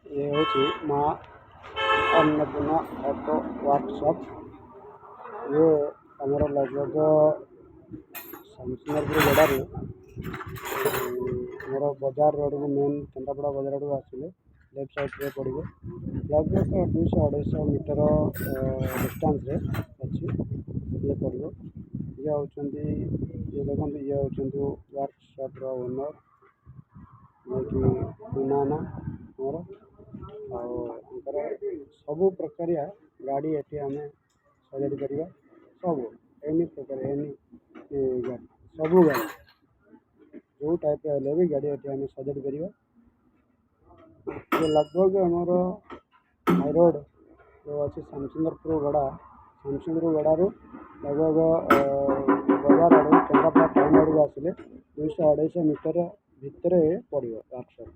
ये हूँ माँ अन्नपूर्णा ऑटो वर्कशॉप। ये आमर लगभग शमशेरपुर गड़ारू मोर बजार रोड को मेन केन्द्रापड़ा बजार को आसिले लेफ्ट साइड पड़ो लगभग 200-250 मीटर डिस्टेंस अच्छी ये पड़ो। ये हूँ ये देखो ये हूँ workshop owner Nana more are सबू प्रकारिया गाड़ी ये आम सजाड़ी पार सब एनी प्रकार एनी गाड़ी सबू गाड़ी जो टाइप हेल्ले भी गाड़ी ये आम सजाड़ी पार। ये लगभग आमर हाईरोड जो अच्छे शमशेरपुर गड़ारू लगभग बजार आड़ केन्द्रापड़ा टाउन आड़ को आसिले 200-250 मीटर भितर पड़ो वर्कशॉप।